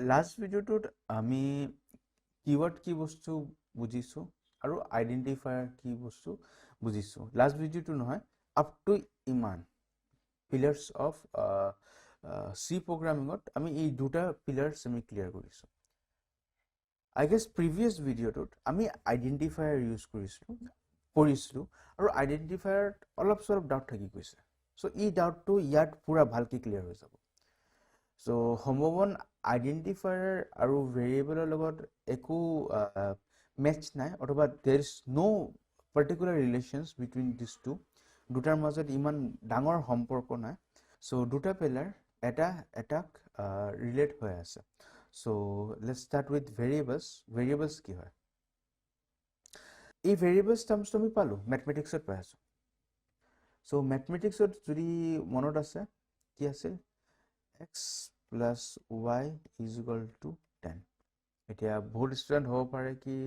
Last ভিডিঅ'টোত আমি keyword কি বস্তু বুজিছোঁ আৰু আইডেণ্টিফায়াৰ কি বস্তু বুজিছোঁ। লাষ্ট ভিডিঅ'টো নহয়, আপ টু ইমান পিলাৰ্ছ অফ চি প্ৰগ্ৰামিঙত আমি এই দুটা পিলাৰ্ছ আমি ক্লিয়াৰ কৰিছোঁ। আই গেছ প্ৰিভিয়াছ ভিডিঅ'টোত আমি আইডেণ্টিফায়াৰ ইউজ কৰিছিলোঁ আৰু আইডেণ্টিফায়াৰত অলপ চলপ ডাউট থাকি গৈছে। চ' এই ডাউটটো ইয়াত পুৰা ভালকৈ ক্লিয়াৰ হৈ যাব। চ' সম্ভৱন আইডেণ্টিফায়াৰ আৰু ভেৰিয়েবলৰ লগত একো মেচ নাই, অথবা there is no' particular relations between this two. দুটাৰ মাজত ইমান ডাঙৰ সম্পৰ্ক নাই। চ' দুটা পিলাৰ এটাক ৰিলেট হৈ আছে। So' let's start with variables. Variables কি হয়? এই ভেৰিয়েবলছ টাৰ্মছটো আমি পালোঁ, মেথমেটিক্সত পাই আছোঁ। চ' মেথমেটিক্সত যদি মনত আছে কি আছিল? x plus y is equal to 10। এতিয়া বহুত ষ্টুডেণ্ট হ'ব পাৰে কি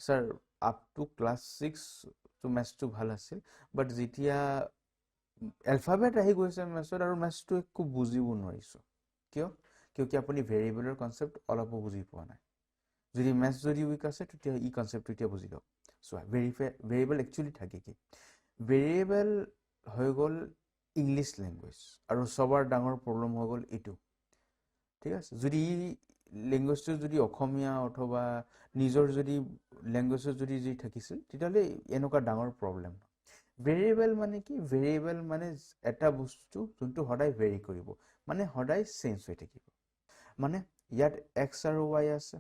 ছাৰ আপ টু ক্লাছ 6 মেথছটো ভাল আছিল, বাট যেতিয়া এলফাবেট আহি গৈছে মেথছত আৰু মেথছটো একো বুজিব নোৱাৰিছোঁ। কিয়? কিয়কি আপুনি ভেৰিয়েবলৰ কনচেপ্ট অলপো বুজি পোৱা নাই। যদি মেথছ যদি উইক আছে তেতিয়া এই কনচেপ্টটো এতিয়া বুজি লওক। চোৱা, ভেৰিয়েবল একচুৱেলি থাকে কি? ভেৰিয়েবল হৈ গ'ল ইংলিছ লেংগুৱেজ, আৰু চবৰ ডাঙৰ প্ৰব্লেম হৈ গ'ল এইটো। ঠিক আছে, যদি লেংগুৱেজটো যদি অসমীয়া অথবা নিজৰ যদি লেংগুৱেজত যদি থাকিছিল তেতিয়াহ'লে এনেকুৱা ডাঙৰ প্ৰব্লেম। ভেৰিয়েবল মানে কি? ভেৰিয়েবল মানে এটা বস্তু যোনটো সদায় ভেৰি কৰিব, মানে সদায় চেঞ্জ হৈ থাকিব। মানে ইয়াত এক্স আৰু ৱাই আছে,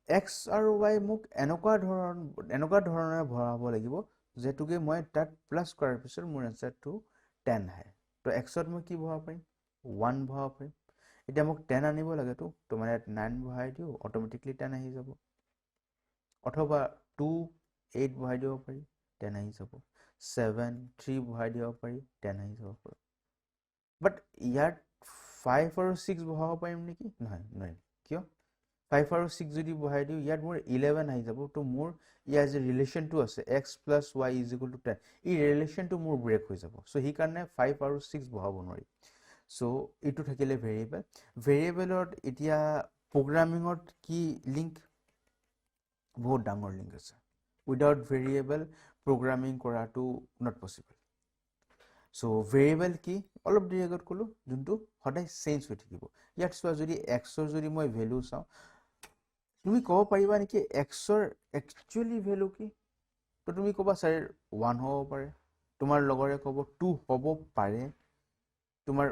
এক্স আৰু ৱাই মোক এনেকুৱা ধৰণে ভৰাব লাগিব যিহেতুকে মই তাত প্লাছ কৰাৰ পিছত মোৰ এনচাৰটো 10 আহে। তো এক্সত মই কি ভৰাব পাৰিম? 1 ভৰাব পাৰিম। এতিয়া মোক 10 আনিব লাগেতো, তো মানে ইয়াত 9 ভৰাই দিওঁ, অট'মেটিকলি 10 আহি যাব। অথবা 2 8 ভৰাই দিব পাৰি, 10 আহি যাব। 7 3 ভৰাই দিব পাৰি, 10 আহি যাব পাৰে। বাট ইয়াত 5 আৰু 6 ভৰাব পাৰিম নেকি? নহয়, নোৱাৰিম। কিয়? 5 আৰু 6 যদি বহাই দিওঁ ইয়াত মোৰ 11 আহি যাব। তো মোৰ ইয়াৰ যে ৰিলেশ্যনটো আছে x plus y is equal to 10, এই ৰিলেশ্যনটো মোৰ ব্ৰেক হৈ যাব। চ' সেইকাৰণে 5 আৰু 6 বহাব নোৱাৰি। চ' এইটো থাকিলে ভেৰিয়েবল। ভেৰিয়েবলত এতিয়া প্ৰগ্ৰামিঙত কি লিংক? বহুত ডাঙৰ লিংক আছে। উইদাউট ভেৰিয়েবল প্ৰগ্ৰামিং কৰাটো নট পচিবল। চ' ভেৰিয়েবল কি? অলপ দেৰি আগত ক'লোঁ, যোনটো সদায় চেঞ্জ হৈ থাকিব। ইয়াত চোৱা, যদি এক্সৰ যদি মই ভেলু চাওঁ, তুমি ক'ব পাৰিবা নেকি এক্সৰ একচুৱেলি ভেলু কি? তো তুমি ক'বা ছাৰ 1 হ'ব পাৰে, তোমাৰ লগৰে ক'ব 2 হ'ব পাৰে, তোমাৰ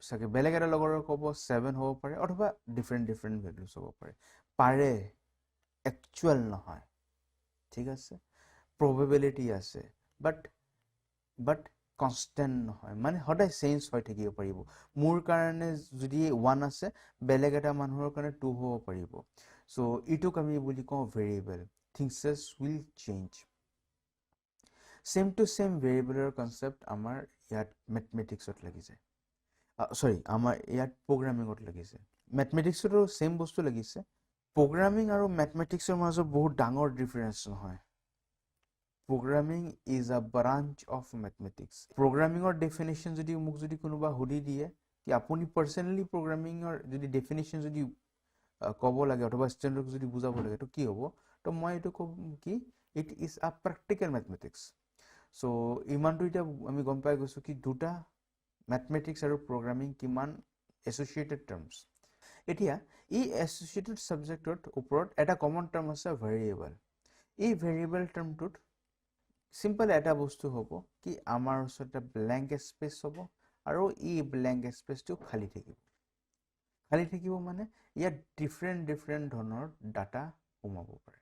চাগে বেলেগ এটা লগৰে ক'ব 7 হ'ব পাৰে, অথবা ডিফাৰেণ্ট ভেলুজ হ'ব পাৰে। পাৰে, একচুৱেল নহয়। ঠিক আছে, প্ৰবেবিলিটি আছে, বাট কনষ্টেণ্ট নহয়, মানে সদায় চেঞ্জ হৈ থাকিব পাৰিব। মোৰ কাৰণে যদি 1 আছে, বেলেগ এটা মানুহৰ কাৰণে 2 হ'ব পাৰিব। চ' এইটোক আমি বুলি কওঁ variable. Things will change. Same to same ভেৰিয়েবলৰ কনচেপ্ট আমাৰ ইয়াত মেথমেটিক্সত লাগিছে। আমাৰ ইয়াত প্ৰগ্ৰামিঙত লাগিছে। মেথমেটিক্সতো চেম বস্তু লাগিছে। প্ৰগ্ৰামিং আৰু মেথমেটিক্সৰ মাজত বহুত ডাঙৰ ডিফাৰেঞ্চ নহয়। Programming is a branch of mathematics. প্ৰগ্ৰামিঙৰ ডেফিনেশ্যন যদি মোক কোনোবা সুধি দিয়ে কি আপুনি পাৰ্চনেলি প্ৰগ্ৰামিঙৰ যদি ডেফিনেশ্যন যদি ক'ব লাগে অথবা ষ্টুডেণ্টক যদি বুজাব লাগে তো কি হ'ব? তো মই এইটো ক'ম কি it is a practical mathematics. So' ইমানটো এতিয়া আমি গম পাই গৈছোঁ কি দুটা মেথমেটিক্স আৰু প্ৰগ্ৰামিং কিমান এছ'চিয়েটেড টাৰ্মছ। এতিয়া এই এছ'চিয়েটেড ছাবজেক্টৰ ওপৰত এটা কমন টাৰ্ম আছে ভেৰিয়েবল। এই ভেৰিয়েবল টাৰ্মটোত চিম্পল এটা বস্তু হ'ব কি আমাৰ ওচৰত ব্লেংক স্পেচ হ'ব আৰু এই ব্লেংক স্পেচটো খালী থাকিব। খালী থাকিব মানে ইয়াত ডিফাৰেণ্ট ধৰণৰ ডাটা সোমাব পাৰে।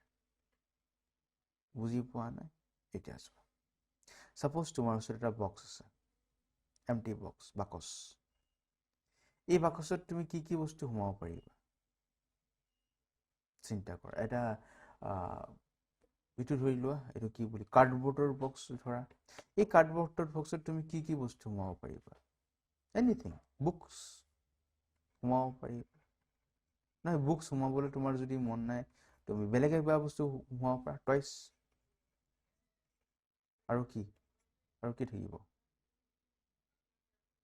বুজি পোৱা নাই? এতিয়া চোৱা, ছাপ'জ তোমাৰ ওচৰত এটা বক্স আছে, এমটি বক্স, বাকচ। এই বাকচত তুমি কি বস্তু সোমাব পাৰিবা? চিন্তা কৰা। এটা এইটো ধৰি লোৱা, এইটো কি বুলি কাৰ্ডবৰ্ডৰ বক্স ধৰা। এই কাৰ্ডবৰ্ডৰ বক্সত তুমি কি বস্তু সোমাব পাৰিবা? এনিথিং। বুকছ সোমাব পাৰিবা। নহয়, বুকছ সোমাবলৈ তোমাৰ যদি মন নাই, তুমি বেলেগ কিবা বস্তু সোমাব পাৰা, টইছ। আৰু কি থাকিব?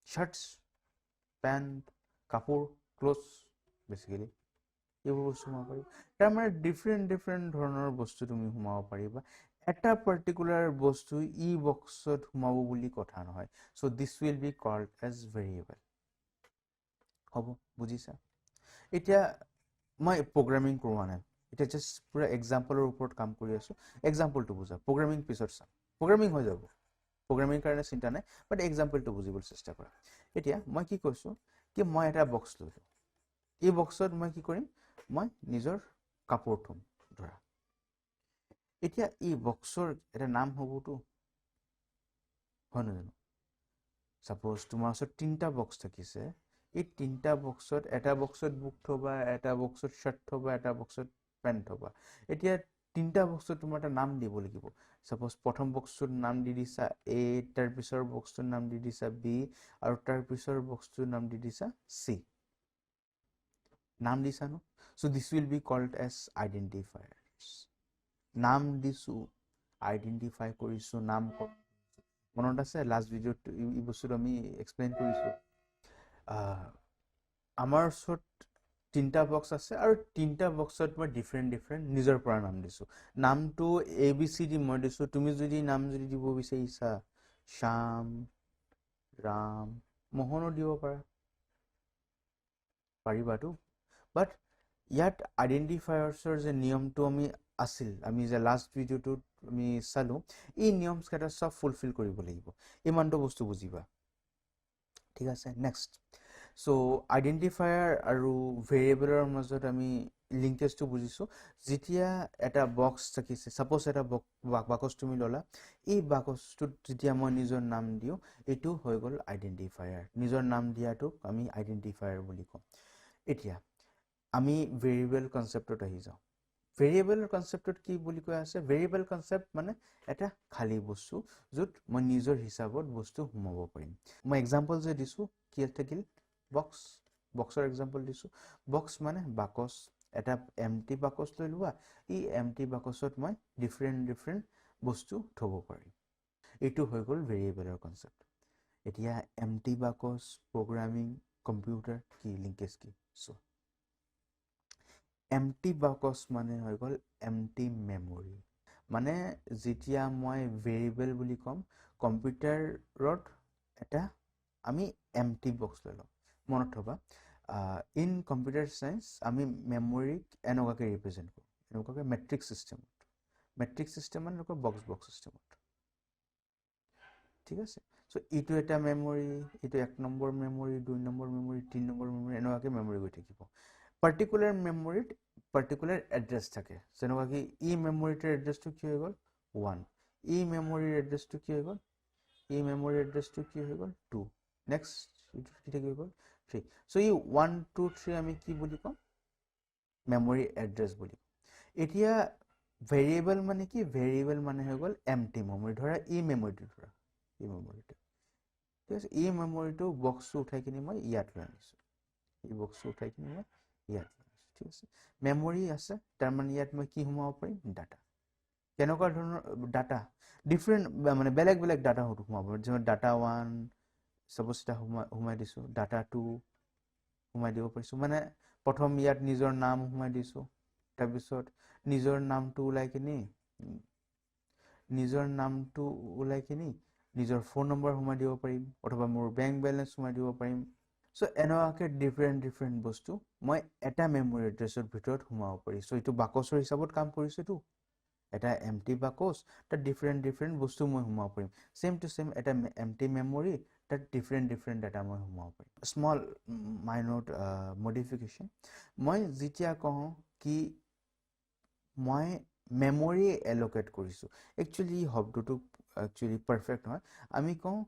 শ্বাৰ্টছ, পেণ্ট, কাপোৰ, ক্লথছ, বেসিক্যালি এইবোৰ বস্তু সোমাব পাৰিব তাৰমানে ডিফাৰেণ্ট ধৰণৰ বস্তু তুমি সোমাব পাৰিবা এটা পাৰ্টিকুলাৰ বস্তু ই বক্সত সোমাব বুলি কথা নহয় so' this will be called as variable হ'ব বুজিছা এতিয়া মই প্ৰগ্ৰামিং কৰোৱা নাই এতিয়া জাষ্ট পুৰা এক্সাম্পলৰ ওপৰত কাম কৰি আছোঁ এক্সাম্পলটো বুজা প্ৰগ্ৰামিং পিছত চাম প্ৰগ্ৰামিং হৈ যাব প্ৰগ্ৰামিং কাৰণে চিন্তা নাই বাট এক্সাম্পলটো বুজিবলৈ চেষ্টা কৰা এতিয়া মই কি কৈছোঁ কি মই এটা বক্স লৈছোঁ এই বক্সত মই কি কৰিম মই নিজৰ কাপোৰ থ'ম ধৰা এতিয়া এই বক্সৰ এটা নাম হ'বতো হয় নহয় জানো সাপোজ তোমাৰ ওচৰত তিনিটা বক্স থাকিছে এই তিনিটা বক্সত এটা বক্সত বুক থবা এটা বক্সত শাৰ্ট থবা এটা বক্সত পেণ্ট থবা এতিয়া তিনিটা বক্সত তোমাৰ এটা নাম দিব লাগিব সাপোজ প্ৰথম বক্সটোৰ নাম দি দিছা এ তাৰ পিছৰ বক্সটোৰ নাম দি দিছা বি আৰু তাৰ পিছৰ বক্সটোৰ নাম দি দিছা চি নাম দিছা ন so' this will be called as identifiers নাম দিছো আইডেণ্টিফাই কৰিছোঁ নাম মনত আছে লাষ্ট ভিডিঅ'ত এই বস্তুটো আমি এক্সপ্লেইন কৰিছোঁ আমাৰ ওচৰত তিনিটা বক্স আছে আৰু তিনিটা বক্সত মই ডিফাৰেণ্ট নিজৰ পৰা নাম দিছোঁ নামটো এ বি চি ডি মই দিছোঁ তুমি যদি নাম যদি দিব বিচাৰিছা শ্যাম ৰাম মোহনো দিব পাৰা পাৰিবাতো বাট ইয়াত আইডেণ্টিফায়াৰ্ছৰ যে নিয়মটো আমি যে লাষ্ট ভিডিঅ'টোত আমি চালোঁ এই নিয়মকেইটা চব ফুলফিল কৰিব লাগিব ইমানটো বস্তু বুজিবা ঠিক আছে নেক্সট চ' আইডেণ্টিফায়াৰ আৰু ভেৰিয়েবলৰ মাজত আমি লিংকেজটো বুজিছোঁ যেতিয়া এটা বক্স থাকিছে ছাপ'জ এটা বাকচ তুমি ল'লা এই বাকচটোত যেতিয়া মই নিজৰ নাম দিওঁ এইটো হৈ গ'ল আইডেণ্টিফায়াৰ নিজৰ নাম দিয়াটোক আমি আইডেণ্টিফায়াৰ বুলি কওঁ এতিয়া আমি ভেৰিয়েবল কনচেপ্টত আহি যাওঁ ভেৰিয়েবল কনচেপ্টত কি বুলি কৈ আছে ভেৰিয়েবল কনচেপ্ট মানে এটা খালী বস্তু য'ত মই নিজৰ হিচাপত বস্তু সোমাব পাৰিম মই এক্সাম্পল যে দিছোঁ কি থাকিল বক্সৰ এক্সাম্পল দিছোঁ বক্স মানে বাকচ এটা এমটি বাকচ লৈ লোৱা এই এমটি বাকচত মই ডিফাৰেণ্ট বস্তু থ'ব পাৰিম এইটো হৈ গ'ল ভেৰিয়েবলৰ কনচেপ্ট এতিয়া এমটি বাকচ প্ৰগ্ৰামিং কম্পিউটাৰ কি লিংকেজ কি চ' এমটি বাকচ মানে হৈ গ'ল এমটি মেমৰি মানে যেতিয়া মই ভেৰিয়েবল বুলি ক'ম কম্পিউটাৰত এটা আমি এমটি বক্স লৈ ল'ম মনত থবা ইন কম্পিউটাৰ চায়েন্স আমি মেমৰিক এনেকুৱাকৈ ৰিপ্ৰেজেণ্ট কৰোঁ এনেকুৱাকৈ মেট্ৰিক চিষ্টেম মানে এনেকুৱা বক্স চিষ্টেমত ঠিক আছে চ' এইটো এটা মেমৰি এইটো 1 number memory 2 number memory 3 number memory এনেকুৱাকৈ মেমৰি গৈ থাকিব পাৰ্টিকুলাৰ মেমৰিত পাৰ্টিকুলাৰ এড্ৰেছ থাকে যেনেকুৱাকৈ ই মেমৰিটোৰ এড্ৰেছটো কি হৈ গ'ল 1 ই মেমৰিৰ এড্ৰেছটো কি হৈ গ'ল ই মেমৰিৰ এড্ৰেছটো কি হৈ গ'ল 2 নেক্সট এইটো কি থাকি গ'ল 3 চ' ই 1 2 3 আমি কি বুলি ক'ম মেমৰি এড্ৰেছ বুলি এতিয়া ভেৰিয়েবল মানে কি ভেৰিয়েবল মানে হৈ গ'ল এমটি মেমৰি ধৰা ই মেমৰিটো ধৰা এই মেমৰিটো ঠিক আছে এই মেমৰিটো বক্সটো উঠাই কিনে মই ইয়াত লৈ আনিছোঁ এই বক্সটো উঠাই কিনে মই ইয়াত লৈ আনিছোঁ ঠিক আছে মেমৰি আছে তাৰমানে ইয়াত মই কি সোমাব পাৰিম ডাটা কেনেকুৱা ধৰণৰ ডাটা ডিফাৰেণ্ট মানে বেলেগ ডাটা সোমাব যেনে ডাটা 1 ছাপ'জ এটা সোমাই দিছোঁ ডাটা 2 সোমাই দিব পাৰিছোঁ মানে প্ৰথম ইয়াত নিজৰ নাম সোমাই দিছোঁ তাৰপিছত নিজৰ নামটো ওলাই কিনি নিজৰ ফোন নম্বৰ সোমাই দিব পাৰিম অথবা মোৰ বেংক বেলেঞ্চ সোমাই দিব পাৰিম চ' এনেকুৱাকৈ ডিফাৰেণ্ট বস্তু মই এটা মেমৰি এড্ৰেছৰ ভিতৰত সোমাব পাৰি চ' এইটো বাকচৰ হিচাপত কাম কৰিছেতো এটা এমটি বাকচ তাত ডিফাৰেণ্ট বস্তু মই সোমাব পাৰিম চেম টু চেম এটা এমটি মেমৰি তাত ডিফাৰেণ্ট ডাটা মই সোমাব পাৰিম স্মল মাইনৰ মডিফিকেশ্যন মই যেতিয়া কওঁ কি মই মেমৰি এল'কেট কৰিছোঁ একচুৱেলি শব্দটো একচুৱেলি পাৰফেক্ট নহয় আমি কওঁ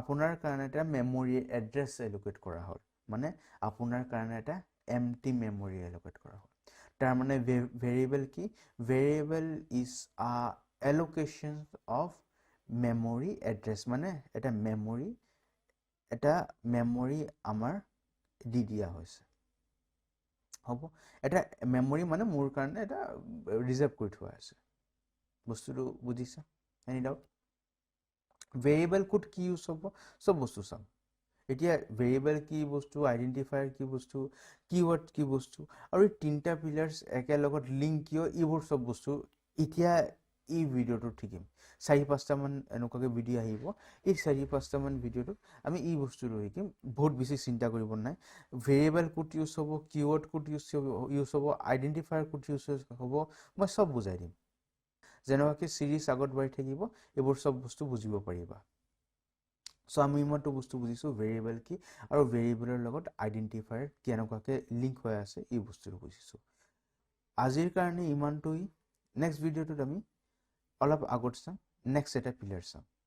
আপোনাৰ কাৰণে এটা মেমৰি এড্ৰেছ এল'কেট কৰা হ'ল মানে আপোনাৰ কাৰণে এটা এমটি মেমৰি এল'কেট কৰা হ'ল তাৰমানে ভেৰিয়েবল কি variable is a এল'কেশ্যন of memory address মানে এটা মেমৰি আমাৰ দি দিয়া হৈছে হ'ব এটা মেমৰি মানে মোৰ কাৰণে এটা ৰিজাৰ্ভ কৰি থোৱা আছে বস্তুটো বুজিছা এনি ডাউট ভেৰিয়েবল ক'ত কি ইউজ হ'ব চব বস্তু চাম এতিয়া ভেৰিয়েবল কি বস্তু, আইডেণ্টিফায়াৰ কি বস্তু, কিৱৰ্ড কি বস্তু, আৰু এই তিনিটা পিলাৰ্ছ একেলগত লিংক কিয়, এইবোৰ চব বস্তু এতিয়া এই ভিডিঅ'টোত শিকিম। 4-5টামান এনেকুৱাকৈ ভিডিঅ' আহিব। এই 4-5টামান ভিডিঅ'টোত আমি এই বস্তুটো শিকিম। বহুত বেছি চিন্তা কৰিব নাই। ভেৰিয়েবল ক'ত ইউজ হ'ব, কিৱৰ্ড ক'ত ইউজ হ'ব, আইডেণ্টিফায়াৰ ক'ত ইউজ হ'ব, মই চব বুজাই দিম। যেনেকুৱাকৈ চিৰিজ আগত বাঢ়ি থাকিব, এইবোৰ চব বস্তু বুজিব পাৰিবা। চ' আমি ইমানটো বস্তু বুজিছোঁ, ভেৰিয়েবল কি আৰু ভেৰিয়েবলৰ লগত আইডেণ্টিফায়াৰ কেনেকুৱাকৈ লিংক হৈ আছে, এই বস্তুটো বুজিছোঁ। আজিৰ কাৰণে ইমানটোই। নেক্সট ভিডিঅ'টোত আমি অলপ আগত চাম, নেক্সট এটা পিলাৰ চাম।